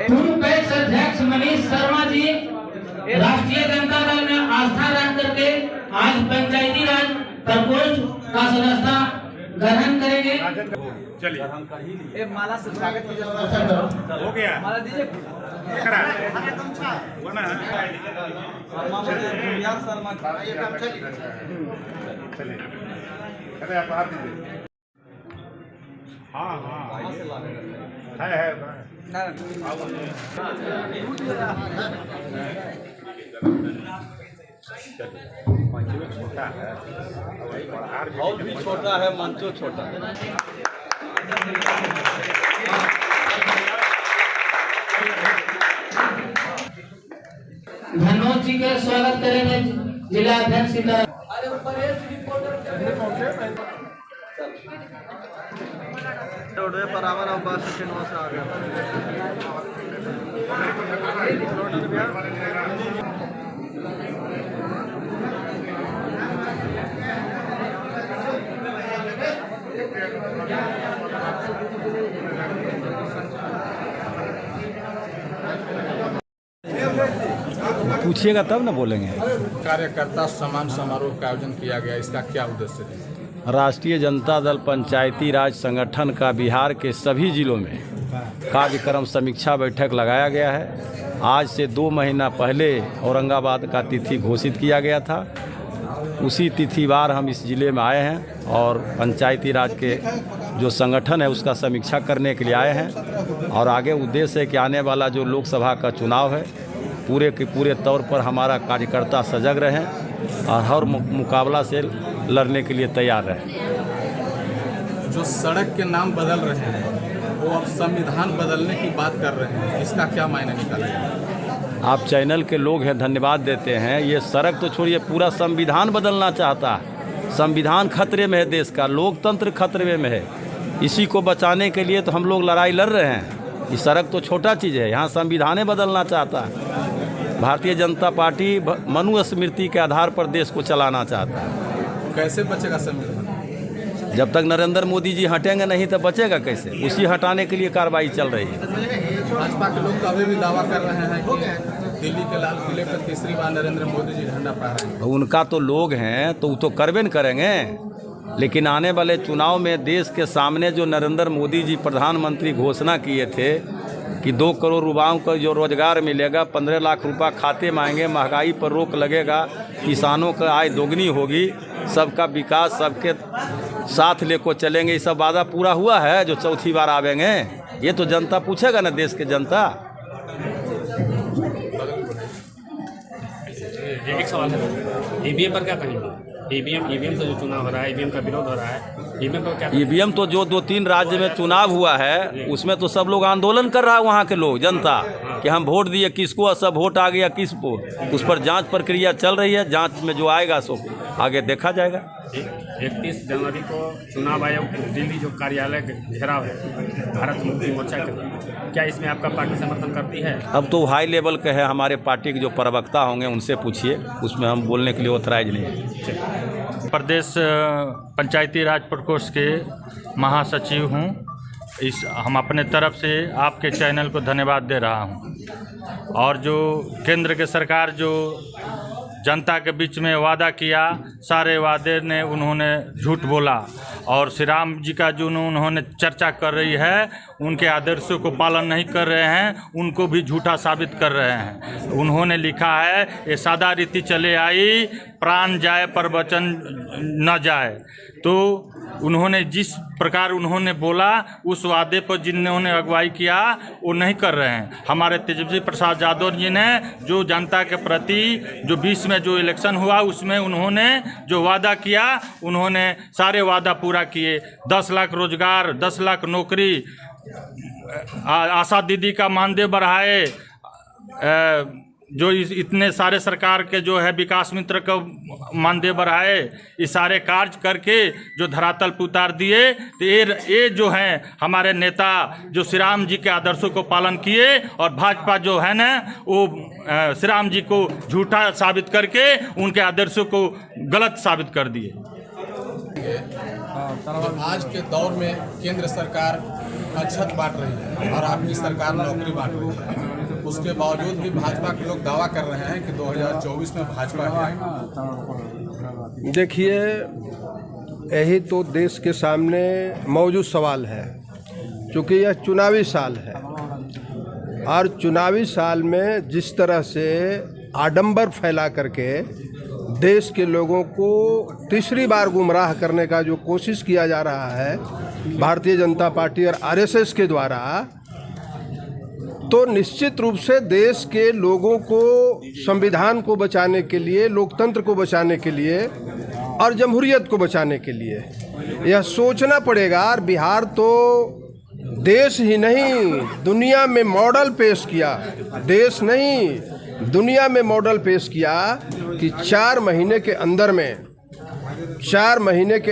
पूर्व पैक्स अध्यक्ष मनीष शर्मा जी राष्ट्रीय जनता दल में आस्था रख करके आज पंचायती राज प्रकोष्ठ का सदस्यता ग्रहण करेंगे। चलिए माला से स्वागत कीजिए। हो गया माला दीजिए। चलिए आप हाथ दीजिए। हाँ हाँ है छोटा है बहुत भी छोटा है, मंचो छोटा है। धनोज जी का स्वागत करेंगे जिला अध्यक्ष बराबर अब बस स्टैंड से आ गया। पूछिएगा तब ना बोलेंगे। कार्यकर्ता सम्मान समारोह का आयोजन किया गया, इसका क्या उद्देश्य है? राष्ट्रीय जनता दल पंचायती राज संगठन का बिहार के सभी जिलों में कार्यक्रम समीक्षा बैठक लगाया गया है। आज से 2 महीना पहले औरंगाबाद का तिथि घोषित किया गया था। उसी तिथिवार हम इस ज़िले में आए हैं और पंचायती राज के जो संगठन है उसका समीक्षा करने के लिए आए हैं। और आगे उद्देश्य है कि आने वाला जो लोकसभा का चुनाव है पूरे के पूरे तौर पर हमारा कार्यकर्ता सजग रहें और हर मुकाबला से लड़ने के लिए तैयार रहें। जो सड़क के नाम बदल रहे हैं वो अब संविधान बदलने की बात कर रहे हैं, इसका क्या मायने निकालेगा? आप चैनल के लोग हैं, धन्यवाद देते हैं। ये सड़क तो छोड़िए, पूरा संविधान बदलना चाहता है। संविधान खतरे में है, देश का लोकतंत्र खतरे में है। इसी को बचाने के लिए तो हम लोग लड़ाई लड़ रहे हैं। ये सड़क तो छोटा चीज़ है, यहाँ संविधान बदलना चाहता है। भारतीय जनता पार्टी मनुस्मृति के आधार पर देश को चलाना चाहता है। कैसे बचेगा संविधान? जब तक नरेंद्र मोदी जी हटेंगे नहीं तो बचेगा कैसे? उसी हटाने के लिए कार्रवाई चल रही है। भाजपा के लोग तो अभी भी दावा कर रहे हैं कि दिल्ली के लाल किले पर तीसरी बार नरेंद्र मोदी जी झंडा फहराएंगे। उनका तो लोग हैं तो वो तो करबे न करेंगे, लेकिन आने वाले चुनाव में देश के सामने जो नरेंद्र मोदी जी प्रधानमंत्री घोषणा किए थे कि 2 करोड़ युवाओं को जो रोजगार मिलेगा, 15 लाख रुपया खाते में आएंगे, महंगाई पर रोक लगेगा, किसानों का आय दोगुनी होगी, सबका विकास सबके साथ लेकर चलेंगे, ये सब वादा पूरा हुआ है जो चौथी बार आवेंगे? ये तो जनता पूछेगा ना, देश के जनता। एक सवाल है, ईवीएम पर क्या कहेंगे? ईवीएम से जो चुनाव हो रहा है, ईवीएम का विरोध हो रहा है, ईवीएम पर क्या? ईवीएम तो जो 2-3 राज्य में चुनाव हुआ है उसमें तो सब लोग आंदोलन कर रहा है, वहाँ के लोग जनता कि हम वोट दिए किसको, सब वोट आ गया किसको। उस पर जांच प्रक्रिया चल रही है, जांच में जो आएगा सो आगे देखा जाएगा। 31 जनवरी को चुनाव आयोग दिल्ली जो कार्यालय घेराव है भारत मुक्ति मोर्चा के, क्या इसमें आपका पार्टी समर्थन करती है? अब तो हाई लेवल के है, हमारे पार्टी के जो प्रवक्ता होंगे उनसे पूछिए, उसमें हम बोलने के लिए ऑथराइज नहीं है। प्रदेश पंचायती राज प्रकोष्ठ के महासचिव हूँ। हम अपने तरफ से आपके चैनल को धन्यवाद दे रहा हूँ। और जो केंद्र के सरकार जो जनता के बीच में वादा किया, सारे वादे ने उन्होंने झूठ बोला। और श्री राम जी का जो उन्होंने चर्चा कर रही है, उनके आदर्शों को पालन नहीं कर रहे हैं, उनको भी झूठा साबित कर रहे हैं। उन्होंने लिखा है, ये सादा रीति चले आई, प्राण जाए पर वचन न जाए। तो उन्होंने जिस प्रकार उन्होंने बोला, उस वादे पर जिन्होंने अगुवाई किया वो नहीं कर रहे हैं। हमारे तेजस्वी प्रसाद यादव जी ने जो जनता के प्रति जो 20 में जो इलेक्शन हुआ उसमें उन्होंने जो वादा किया, उन्होंने सारे वादा पूरा किए। 10 लाख रोजगार, 10 लाख नौकरी, आशा दीदी का मानदेय बढ़ाए, जो इतने सारे सरकार के जो है विकास मित्र को मानदेय बढ़ाए, ये सारे कार्य करके जो धरातल पे उतार दिए, तो ये जो हैं हमारे नेता जो श्री राम जी के आदर्शों को पालन किए, और भाजपा जो है ना वो श्री राम जी को झूठा साबित करके उनके आदर्शों को गलत साबित कर दिए। आज के दौर में केंद्र सरकार अक्षत बांट रही है और आपकी सरकार नौकरी बांट रही है, उसके बावजूद भी भाजपा के लोग दावा कर रहे हैं कि 2024 में भाजपा है। देखिए, यही तो देश के सामने मौजूद सवाल है, क्योंकि यह चुनावी साल है और चुनावी साल में जिस तरह से आडंबर फैला करके देश के लोगों को तीसरी बार गुमराह करने का जो कोशिश किया जा रहा है भारतीय जनता पार्टी और आरएसएस के द्वारा, तो निश्चित रूप से देश के लोगों को, संविधान को बचाने के लिए, लोकतंत्र को बचाने के लिए और जमहूरियत को बचाने के लिए यह सोचना पड़ेगा। और बिहार तो देश ही नहीं दुनिया में मॉडल पेश किया, देश नहीं दुनिया में मॉडल पेश किया कि 4 महीने के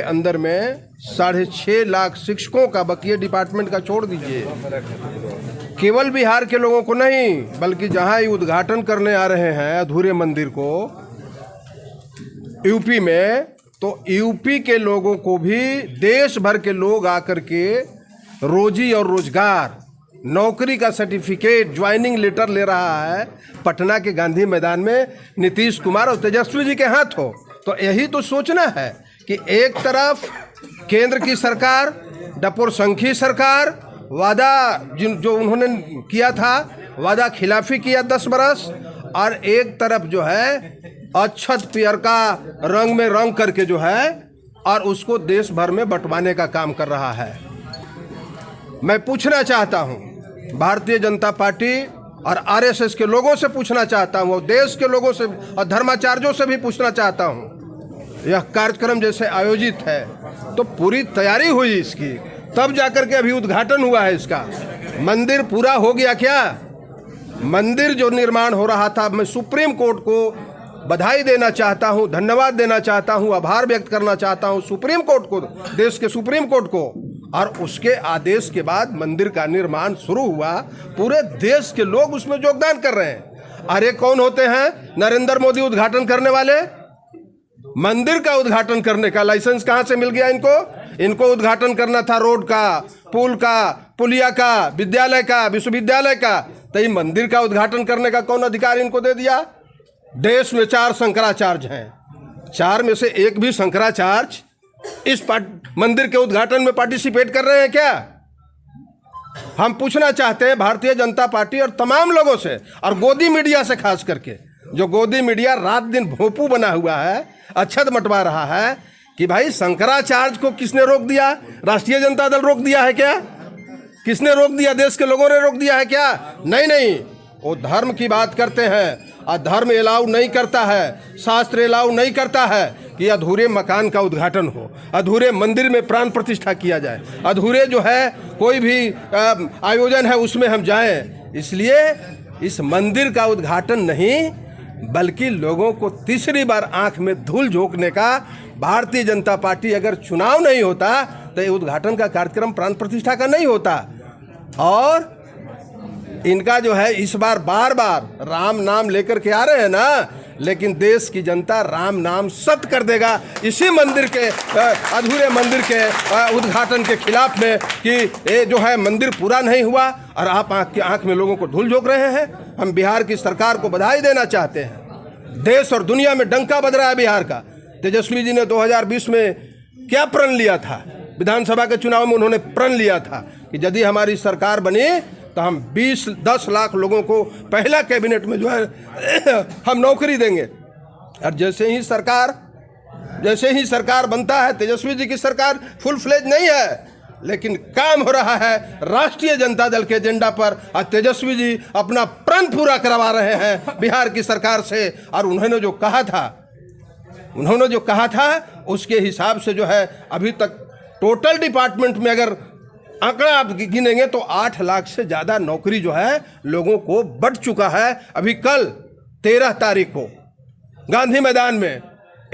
अंदर में 6.5 लाख शिक्षकों का, बकिए डिपार्टमेंट का छोड़ दीजिए, केवल बिहार के लोगों को नहीं बल्कि जहां ये उद्घाटन करने आ रहे हैं अधूरे मंदिर को यूपी में, तो यूपी के लोगों को भी देश भर के लोग आकर के रोजी और रोजगार, नौकरी का सर्टिफिकेट, ज्वाइनिंग लेटर ले रहा है पटना के गांधी मैदान में नीतीश कुमार और तेजस्वी जी के हाथ हो। तो यही तो सोचना है कि एक तरफ केंद्र की सरकार, डपोर संघी सरकार, वादा जो उन्होंने किया था, वादा खिलाफी किया 10 बरस, और एक तरफ जो है अक्षत पियर का रंग में रंग करके जो है और उसको देश भर में बंटवाने का काम कर रहा है। मैं पूछना चाहता हूं, भारतीय जनता पार्टी और आरएसएस के लोगों से पूछना चाहता हूं, और देश के लोगों से और धर्माचार्यों से भी पूछना चाहता हूं, यह कार्यक्रम जैसे आयोजित है तो पूरी तैयारी हुई इसकी, तब जाकर के अभी उद्घाटन हुआ है इसका। मंदिर पूरा हो गया क्या? मंदिर जो निर्माण हो रहा था, मैं सुप्रीम कोर्ट को बधाई देना चाहता हूं, धन्यवाद देना चाहता हूं, आभार व्यक्त करना चाहता हूं सुप्रीम कोर्ट को, देश के सुप्रीम कोर्ट को। और उसके आदेश के बाद मंदिर का निर्माण शुरू हुआ, पूरे देश के लोग उसमें योगदान कर रहे हैं। अरे कौन होते हैं नरेंद्र मोदी उद्घाटन करने वाले? मंदिर का उद्घाटन करने का लाइसेंस कहां से मिल गया इनको? इनको उद्घाटन करना था रोड का, पुल का, पुलिया का, विद्यालय का, विश्वविद्यालय का, तो ये मंदिर का उद्घाटन करने का कौन अधिकार इनको दे दिया? देश में 4 शंकराचार्य हैं, 4 में से एक भी शंकराचार्य इस मंदिर के उद्घाटन में पार्टिसिपेट कर रहे हैं क्या? हम पूछना चाहते हैं भारतीय जनता पार्टी और तमाम लोगों से, और गोदी मीडिया से खास करके, जो गोदी मीडिया रात दिन भोंपू बना हुआ है, अक्षत बंटवा रहा है, कि भाई शंकराचार्य को किसने रोक दिया? राष्ट्रीय जनता दल रोक दिया है क्या? किसने रोक दिया? देश के लोगों ने रोक दिया है क्या? नहीं, वो धर्म की बात करते हैं और धर्म अलाउ नहीं करता है, शास्त्र अलाउ नहीं करता है कि अधूरे मकान का उद्घाटन हो, अधूरे मंदिर में प्राण प्रतिष्ठा किया जाए, अधूरे जो है कोई भी आयोजन है उसमें हम जाएं। इसलिए इस मंदिर का उद्घाटन नहीं बल्कि लोगों को तीसरी बार आंख में धूल झोंकने का, भारतीय जनता पार्टी अगर चुनाव नहीं होता तो ये उद्घाटन का कार्यक्रम प्राण प्रतिष्ठा का नहीं होता। और इनका जो है इस बार बार बार राम नाम लेकर के आ रहे हैं ना, लेकिन देश की जनता राम नाम सत्य कर देगा इसी मंदिर के, अधूरे मंदिर के उद्घाटन के खिलाफ में, कि ये जो है मंदिर पूरा नहीं हुआ और आप आंख में लोगों को धूल झोंक रहे हैं। हम बिहार की सरकार को बधाई देना चाहते हैं। देश और दुनिया में डंका बज रहा है बिहार का। तेजस्वी जी ने 2020 में क्या प्रण लिया था? विधानसभा के चुनाव में उन्होंने प्रण लिया था कि यदि हमारी सरकार बनी तो हम 10 लाख लोगों को पहला कैबिनेट में जो है हम नौकरी देंगे। और जैसे ही सरकार बनता है, तेजस्वी जी की सरकार फुल फ्लेज नहीं है, लेकिन काम हो रहा है राष्ट्रीय जनता दल के एजेंडा पर, और तेजस्वी जी अपना प्रण पूरा करवा रहे हैं बिहार की सरकार से। और उन्होंने जो कहा था उसके हिसाब से जो है अभी तक टोटल डिपार्टमेंट में अगर आंकड़ा आप गिनेंगे तो 8 लाख से ज़्यादा नौकरी जो है लोगों को बढ़ चुका है। अभी कल 13 तारीख को गांधी मैदान में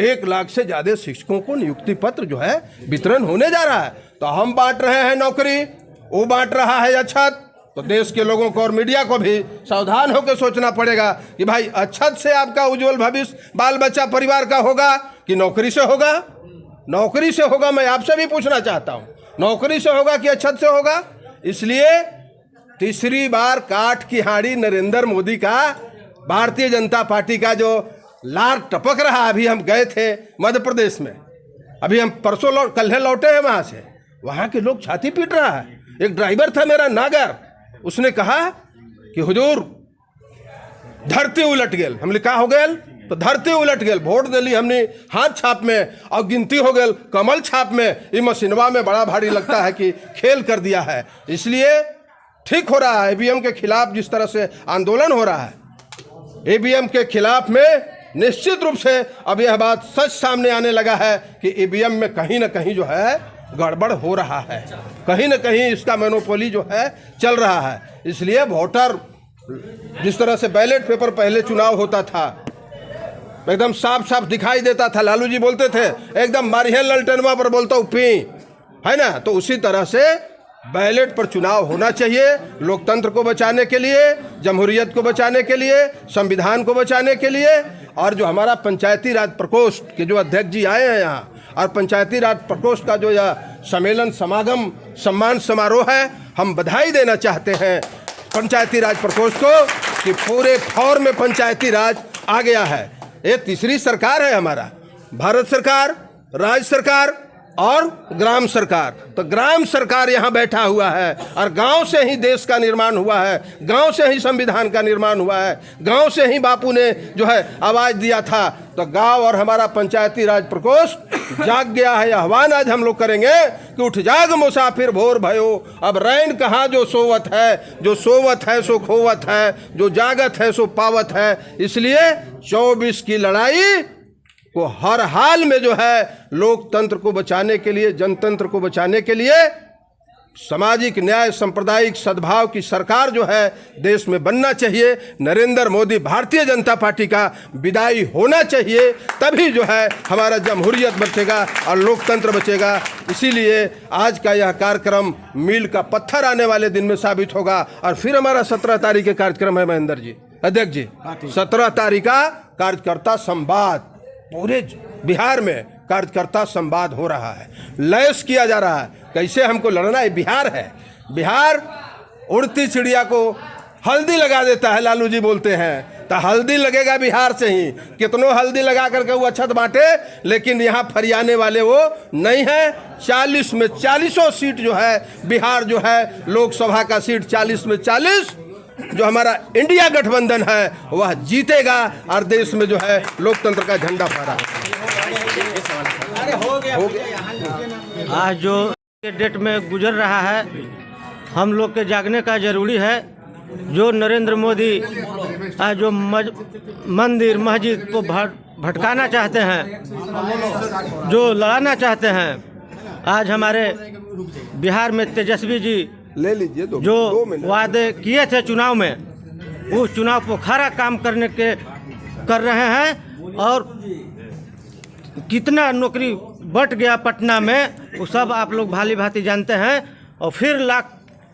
1 लाख से ज़्यादा शिक्षकों को नियुक्ति पत्र जो है वितरण होने जा रहा है। तो हम बांट रहे हैं नौकरी, वो बांट रहा है अक्षत। तो देश के लोगों को और मीडिया को भी सावधान होकर सोचना पड़ेगा कि भाई अक्षत से आपका उज्जवल भविष्य बाल बच्चा परिवार का होगा कि नौकरी से होगा। नौकरी से होगा, मैं आपसे भी पूछना चाहता हूँ, नौकरी से होगा कि अक्षत से होगा। इसलिए तीसरी बार काठ की हांडी नरेंद्र मोदी का, भारतीय जनता पार्टी का जो लार टपक रहा। अभी हम गए थे मध्य प्रदेश में, अभी हम परसों कल लौटे हैं वहाँ से, वहाँ के लोग छाती पीट रहा है। एक ड्राइवर था मेरा नागर, उसने कहा कि हुजूर धरती उलट गेल। हमने कहा हो गेल, तो धरती उलट गेल। वोट दिली हमने हाथ छाप में और गिनती हो गेल कमल छाप में। ये मशीनवा में बड़ा भारी लगता है कि खेल कर दिया है। इसलिए ठीक हो रहा है ईवीएम के खिलाफ जिस तरह से आंदोलन हो रहा है, ईवीएम के खिलाफ में निश्चित रूप से अब यह बात सच सामने आने लगा है कि ईवीएम में कहीं ना कहीं जो है गड़बड़ हो रहा है, कहीं ना कहीं इसका मोनोपोली जो है चल रहा है। इसलिए वोटर, जिस तरह से बैलेट पेपर पहले चुनाव होता था एकदम साफ साफ दिखाई देता था, लालू जी बोलते थे एकदम मारियल ललटनवा पर बोलता हूँ पी, है ना, तो उसी तरह से बैलेट पर चुनाव होना चाहिए। लोकतंत्र को बचाने के लिए, जमहूरियत को बचाने के लिए, संविधान को बचाने के लिए। और जो हमारा पंचायती राज प्रकोष्ठ के जो अध्यक्ष जी आए हैं यहाँ, और पंचायती राज प्रकोष्ठ का जो यह सम्मेलन समागम सम्मान समारोह है, हम बधाई देना चाहते हैं पंचायती राज प्रकोष्ठ को कि पूरे फौर में पंचायती राज आ गया है। ये तीसरी सरकार है हमारा, भारत सरकार, राज्य सरकार और ग्राम सरकार। तो ग्राम सरकार यहाँ बैठा हुआ है और गांव से ही देश का निर्माण हुआ है, गांव से ही संविधान का निर्माण हुआ है, गांव से ही बापू ने जो है आवाज़ दिया था। तो गांव और हमारा पंचायती राज प्रकोष्ठ जाग गया है। आह्वान आज हम लोग करेंगे कि उठ जाग मुसाफिर भोर भयो, अब रैन कहाँ जो सोवत है, जो सोवत है सो खोवत है, जो जागत है सो पावत है। इसलिए 24 की लड़ाई को हर हाल में जो है लोकतंत्र को बचाने के लिए, जनतंत्र को बचाने के लिए सामाजिक न्याय, सांप्रदायिक सद्भाव की सरकार जो है देश में बनना चाहिए। नरेंद्र मोदी भारतीय जनता पार्टी का विदाई होना चाहिए, तभी जो है हमारा जमहूरियत बचेगा और लोकतंत्र बचेगा। इसीलिए आज का यह कार्यक्रम मील का पत्थर आने वाले दिन में साबित होगा। और फिर हमारा 17 तारीख का कार्यक्रम है महेंद्र जी, अध्यक्ष जी, 17 तारीख का कार्यकर्ता संवाद, पूरे बिहार में कार्यकर्ता संवाद हो रहा है, लैस किया जा रहा है कैसे हमको लड़ना है। बिहार है, बिहार उड़ती चिड़िया को हल्दी लगा देता है, लालू जी बोलते हैं, तो हल्दी लगेगा बिहार से ही। कितनों हल्दी लगा करके वो अक्षत बांटे, लेकिन यहाँ फरियाने वाले वो नहीं है। 40 में 40 सीट जो है बिहार जो है लोकसभा का सीट 40 में 40 जो हमारा इंडिया गठबंधन है वह जीतेगा और देश में जो है लोकतंत्र का झंडा फहरा। आज जो डेट में गुजर रहा है, हम लोग के जागने का जरूरी है। जो नरेंद्र मोदी आज जो मंदिर मस्जिद को भटकाना चाहते हैं, जो लड़ाना चाहते हैं, आज हमारे बिहार में तेजस्वी जी ले लीजिए जो वादे किए थे चुनाव में, वो चुनाव पोखरा काम कर रहे हैं। और कितना नौकरी बट गया पटना में, वो सब आप लोग भाली भांति जानते हैं। और फिर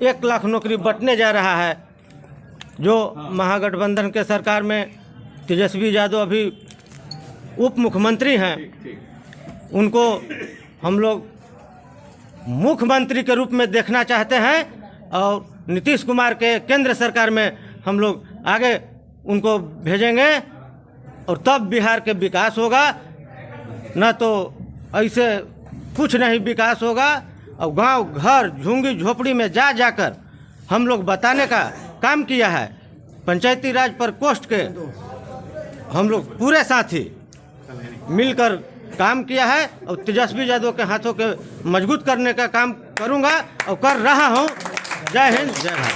1 लाख नौकरी बटने जा रहा है। जो महागठबंधन के सरकार में तेजस्वी यादव अभी उप मुख्यमंत्री हैं, उनको हम लोग मुख्यमंत्री के रूप में देखना चाहते हैं। और नीतीश कुमार के केंद्र सरकार में हम लोग आगे उनको भेजेंगे और तब बिहार के विकास होगा, न तो ऐसे कुछ नहीं विकास होगा। और गांव घर झुंगी झोपड़ी में जाकर हम लोग बताने का काम किया है। पंचायती राज प्रकोष्ठ के हम लोग पूरे साथी मिलकर काम किया है और तेजस्वी यादव के हाथों के मजबूत करने का काम करूंगा और कर रहा हूं। जय हिंद, जय भारत।